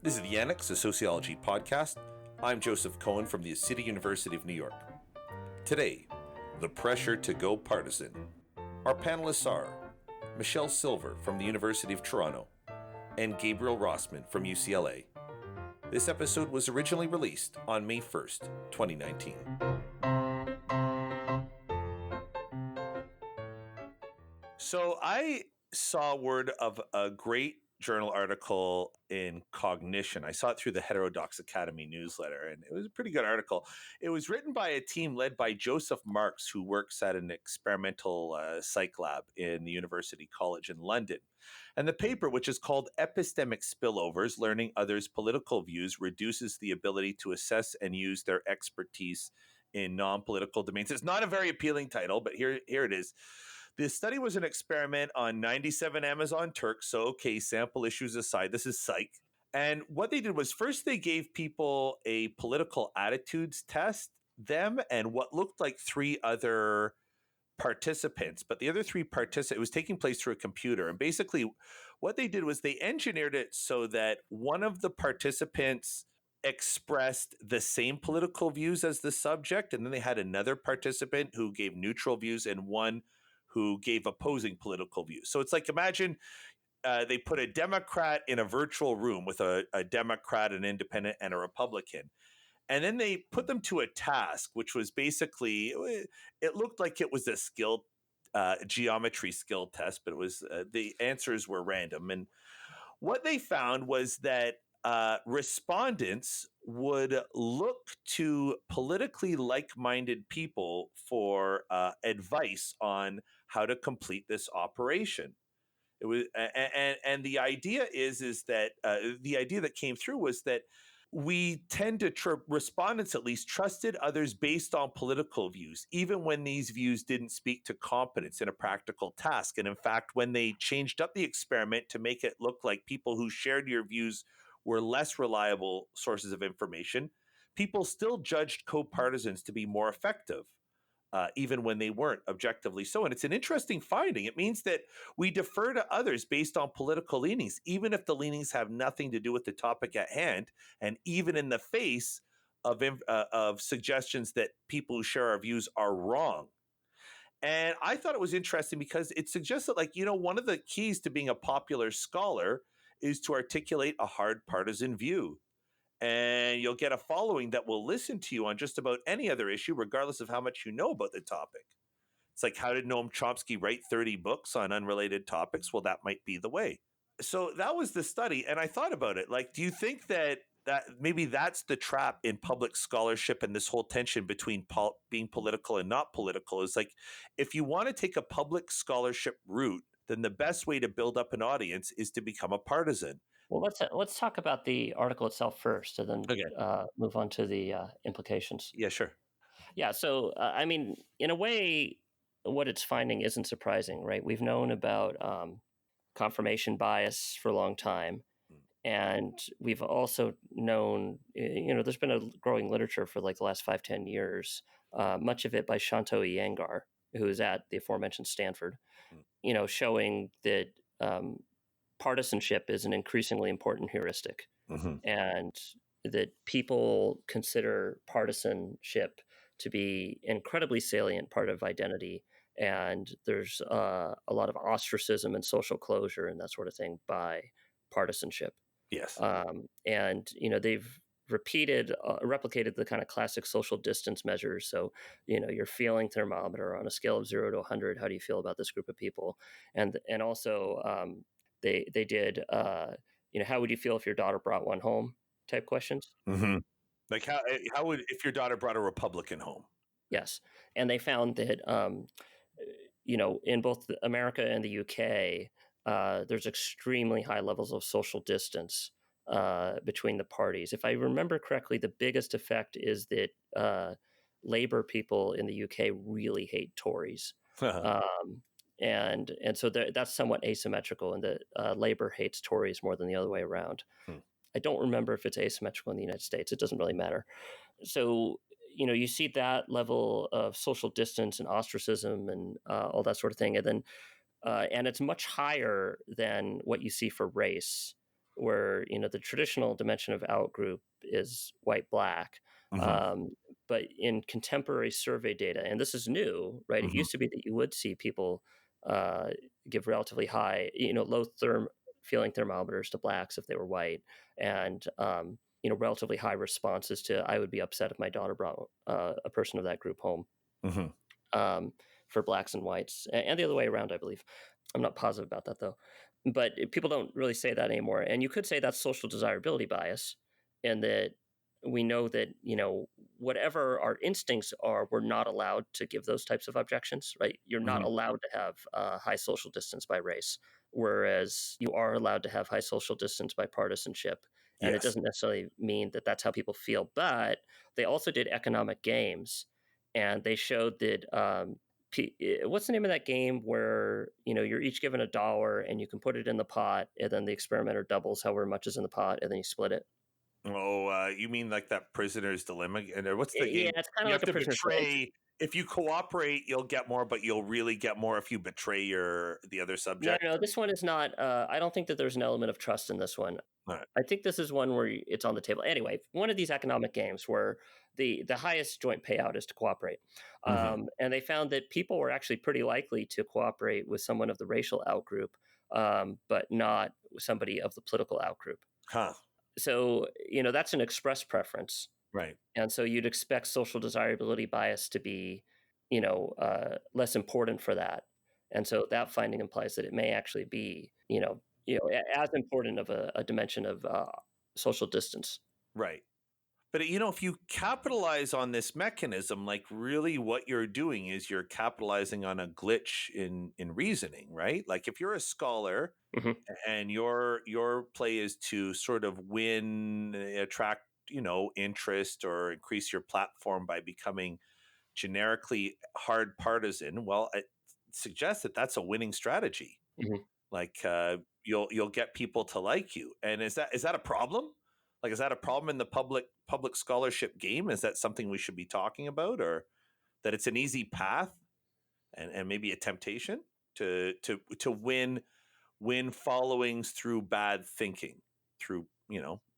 This is the Annex, a sociology podcast. I'm Joseph Cohen from the City University of New York. Today, the pressure to go partisan. Our panelists are Michelle Silver from the University of Toronto and Gabriel Rossman from UCLA. This episode was originally released on May 1st, 2019. So I saw word of a great journal article in Cognition. I saw it through the Heterodox Academy newsletter, and it was a pretty good article. It was written by a team led by Joseph Marks, who works at an experimental psych lab in the University College in London. And the paper, which is called Epistemic Spillovers, Learning Others' Political Views, reduces the ability to assess and use their expertise in non-political domains. It's not a very appealing title, but here it is. This study was an experiment on 97 Amazon Turks. So, okay, sample issues aside, this is psych. And what they did was first they gave people a political attitudes test, them and what looked like three other participants. But the other three participants, it was taking place through a computer. And basically what they did was they engineered it so that one of the participants expressed the same political views as the subject. And then they had another participant who gave neutral views and one who gave opposing political views. So it's like, imagine they put a Democrat in a virtual room with a Democrat, an independent, and a Republican. And then they put them to a task, which was basically, it looked like it was a skill, geometry skill test, but it was the answers were random. And what they found was that respondents would look to politically like-minded people for advice on how to complete this operation. It was, and the idea is that the idea that came through was that we tend to respondents at least trusted others based on political views, even when these views didn't speak to competence in a practical task. And in fact, when they changed up the experiment to make it look like people who shared your views were less reliable sources of information, people still judged co-partisans to be more effective, even when they weren't objectively so. And it's an interesting finding. It means that we defer to others based on political leanings, even if the leanings have nothing to do with the topic at hand, and even in the face of suggestions that people who share our views are wrong. And I thought it was interesting because it suggests that, like, one of the keys to being a popular scholar is to articulate a hard partisan view. And you'll get a following that will listen to you on just about any other issue, regardless of how much you know about the topic. It's like, how did Noam Chomsky write 30 books on unrelated topics? Well, that might be the way. So that was the study. And I thought about it. Like, do you think that maybe that's the trap in public scholarship and this whole tension between being political and not political is like, if you want to take a public scholarship route, then the best way to build up an audience is to become a partisan. Well, let's talk about the article itself first, and then move on to the implications. Yeah, sure. Yeah, so I mean, in a way, what it's finding isn't surprising, right? We've known about confirmation bias for a long time, and we've also known, there's been a growing literature for like the last 5-10 years, much of it by Shanto Iyengar, who is at the aforementioned Stanford, showing that partisanship is an increasingly important heuristic, and that people consider partisanship to be an incredibly salient part of identity. And there's a lot of ostracism and social closure and that sort of thing by partisanship. Yes. And, they've replicated the kind of classic social distance measures. So, your feeling thermometer on a scale of 0 to 100, how do you feel about this group of people? And also, they did, how would you feel if your daughter brought one home type questions? Mm-hmm. Like how would, if your daughter brought a Republican home? Yes. And they found that, in both America and the UK, there's extremely high levels of social distance between the parties. If I remember correctly, the biggest effect is that Labour people in the UK really hate Tories. And so that's somewhat asymmetrical in that Labour hates Tories more than the other way around. I don't remember if it's asymmetrical in the United States. It doesn't really matter. So, you see that level of social distance and ostracism and all that sort of thing. And then, and it's much higher than what you see for race, where the traditional dimension of outgroup is white black. Hmm. Um, but in contemporary survey data, and this is new, right? It Hmm. used to be that you would see people uh, give relatively high, low feeling thermometers to blacks if they were white, and relatively high responses to I would be upset if my daughter brought a person of that group home, Hmm. um, for blacks and whites, and the other way around, I believe. I'm not positive about that though. But people don't really say that anymore. And you could say that's social desirability bias, and that we know that, whatever our instincts are, we're not allowed to give those types of objections, right? You're not Hmm. allowed to have high social distance by race, whereas you are allowed to have high social distance by partisanship. And it Yes. doesn't necessarily mean that that's how people feel. But they also did economic games, and they showed that what's the name of that game where you're each given $1 and you can put it in the pot, and then the experimenter doubles however much is in the pot, and then you split it. Oh, you mean like that prisoner's dilemma? And what's the Yeah, game? it's kind of You like have a to prisoner's dilemma. betray. If you cooperate, you'll get more, but you'll really get more if you betray the other No, subject. no, no, this one is not. I don't think that there's an element of trust in this one. All right. I think this is one where it's on the table. Anyway, one of these economic games where the highest joint payout is to cooperate, Hmm. and they found that people were actually pretty likely to cooperate with someone of the racial outgroup, but not somebody of the political outgroup. Huh. So that's an express preference, Right. and so you'd expect social desirability bias to be less important for that, and so that finding implies that it may actually be as important of a dimension of social distance. Right. But if you capitalize on this mechanism, like really what you're doing is you're capitalizing on a glitch in reasoning, right? Like if you're a scholar Hmm. and your play is to sort of attract, interest or increase your platform by becoming generically hard partisan, well, it suggests that that's a winning strategy. Hmm. Like you'll get people to like you. And is that a problem? Like is that a problem in the public scholarship game? Is that something we should be talking about, or that it's an easy path and maybe a temptation to win followings through bad thinking, through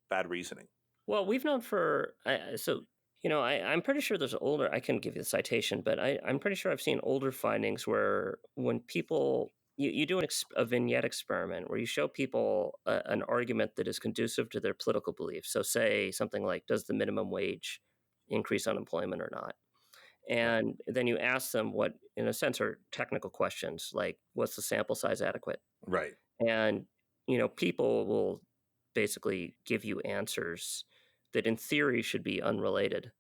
bad reasoning? Well, we've known for so I'm pretty sure there's older. I couldn't give you the citation, but I'm pretty sure I've seen older findings where when people you do a vignette experiment where you show people an argument that is conducive to their political beliefs. So, say something like, "Does the minimum wage increase unemployment or not?" Right. And then you ask them what, in a sense, are technical questions like, "What's the sample size adequate?" Right. And people will basically give you answers that in theory should be unrelated.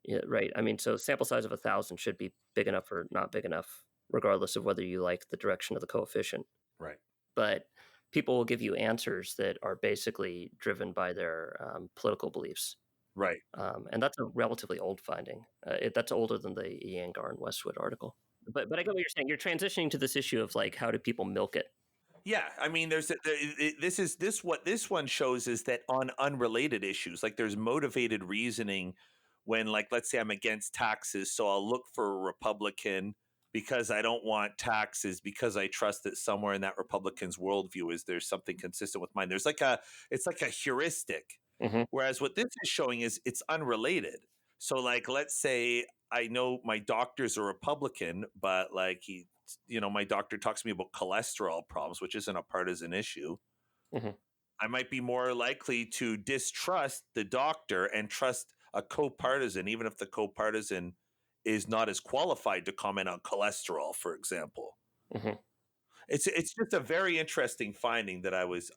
Yeah, right. I mean, so sample size of 1,000 should be big enough or not big enough, regardless of whether you like the direction of the coefficient. Right. But people will give you answers that are basically driven by their political beliefs. Right. And that's a relatively old finding. That's older than the Iyengar and Westwood article. But I get what you're saying. You're transitioning to this issue of like, how do people milk it? Yeah, I mean, what this one shows is that on unrelated issues, like there's motivated reasoning when, like, let's say I'm against taxes, so I'll look for a Republican because I don't want taxes because I trust that somewhere in that Republican's worldview is there's something consistent with mine. It's like a heuristic. Hmm. Whereas what this is showing is it's unrelated. So, like, let's say I know my doctor's a Republican, but like my doctor talks to me about cholesterol problems, which isn't a partisan issue. Hmm. I might be more likely to distrust the doctor and trust a co-partisan, even if the co-partisan is not as qualified to comment on cholesterol, for example. Hmm. It's just a very interesting finding that I was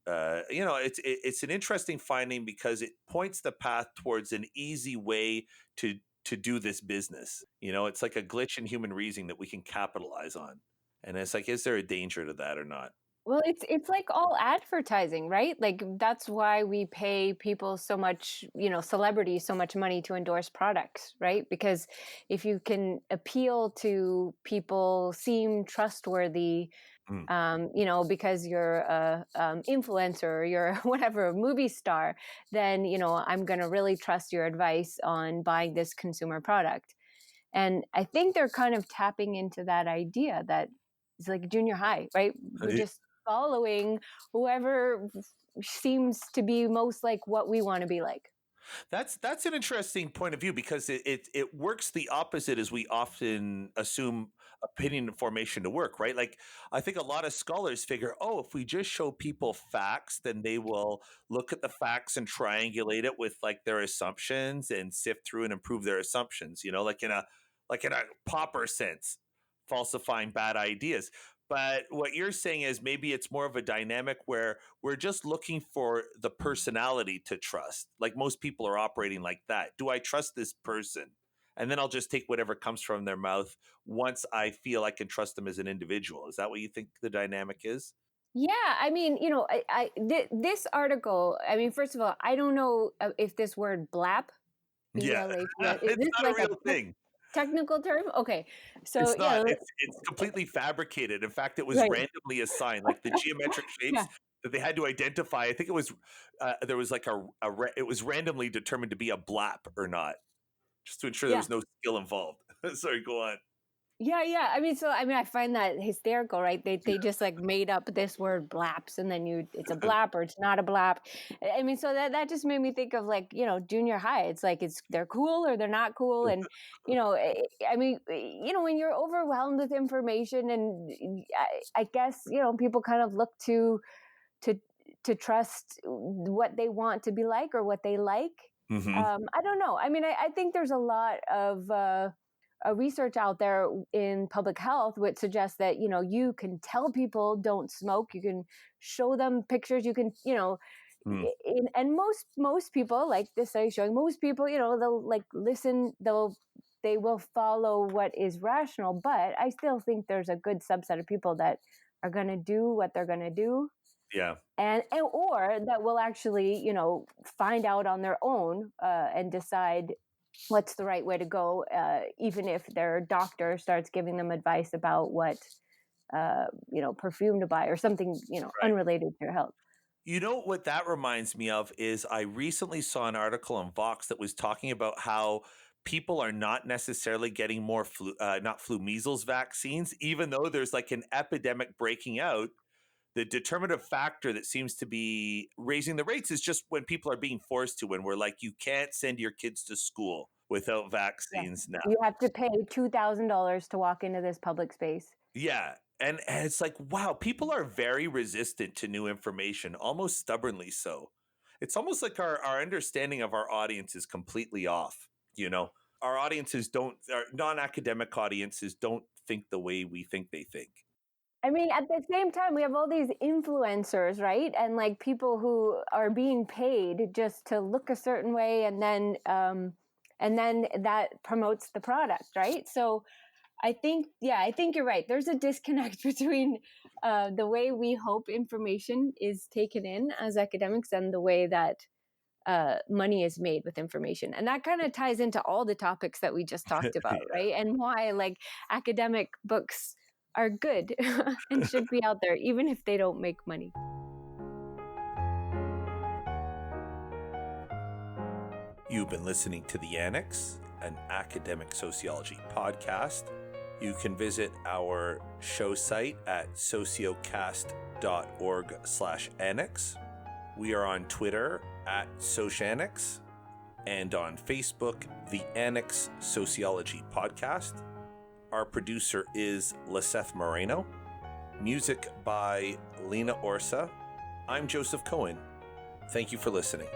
it's an interesting finding because it points the path towards an easy way to do this business. It's like a glitch in human reasoning that we can capitalize on. And it's like, is there a danger to that or not? Well, it's like all advertising, right? Like that's why we pay people so much, celebrities so much money to endorse products, right? Because if you can appeal to people, seem trustworthy, Mm, because you're a influencer, or you're whatever movie star, then I'm going to really trust your advice on buying this consumer product. And I think they're kind of tapping into that idea that it's like junior high, right? We y- just following whoever seems to be most like what we want to be like. That's an interesting point of view because it works the opposite as we often assume opinion formation to work, right? Like I think a lot of scholars figure, oh, if we just show people facts, then they will look at the facts and triangulate it with like their assumptions and sift through and improve their assumptions, like in a popper sense, falsifying bad ideas. But what you're saying is maybe it's more of a dynamic where we're just looking for the personality to trust. Like most people are operating like that. Do I trust this person? And then I'll just take whatever comes from their mouth once I feel I can trust them as an individual. Is that what you think the dynamic is? Yeah, I mean, this article. I mean, first of all, I don't know if this word blap, Yeah, BLAP, is it's this not a like a real thing. technical term? Okay, so It's yeah, not. It's completely fabricated. In fact, it was right, randomly assigned, like the geometric shapes yeah, that they had to identify. I think it was there was like it was randomly determined to be a blap or not, just to ensure there yeah. was no skill involved. Sorry, go on. Yeah. I find that hysterical, right? They just like made up this word blaps, and then it's a blap or it's not a blap. I mean, so that just made me think of like junior high. It's like they're cool or they're not cool, and I mean, when you're overwhelmed with information, and I guess people kind of look to to trust what they want to be like or what they like. Hmm. I don't know. I mean, I think there's a lot of research out there in public health which suggests that you can tell people don't smoke, you can show them pictures, you can Mm, and most people, like this study showing, most people they'll like listen, they will follow what is rational, but I still think there's a good subset of people that are going to do what they're going to do, yeah. and or that will actually find out on their own and decide what's the right way to go, even if their doctor starts giving them advice about what perfume to buy or something Right. unrelated to your health. You know what that reminds me of is I recently saw an article on Vox that was talking about how people are not necessarily getting more not flu, measles vaccines, even though there's like an epidemic breaking out. The determinative factor that seems to be raising the rates is just when people are being forced to, when we're like, you can't send your kids to school without Yeah, vaccines now. you have to pay $2,000 to walk into this public space. Yeah. And it's like, wow, people are very resistant to new information, almost stubbornly so. It's almost like our understanding of our audience is completely off, you know? Our audiences don't, our non-academic audiences don't think the way we think they think. I mean, at the same time, we have all these influencers, right? And like people who are being paid just to look a certain way, and then that promotes the product, right? So I think you're right. There's a disconnect between the way we hope information is taken in as academics and the way that money is made with information. And that kind of ties into all the topics that we just talked about, right? And why like academic books are good and should be out there, even if they don't make money. You've been listening to The Annex, an academic sociology podcast. You can visit our show site at sociocast.org/annex. We are on Twitter at Sociannex and on Facebook, The Annex Sociology Podcast. Our producer is Liseth Moreno. Music by Lena Orsa. I'm Joseph Cohen. Thank you for listening.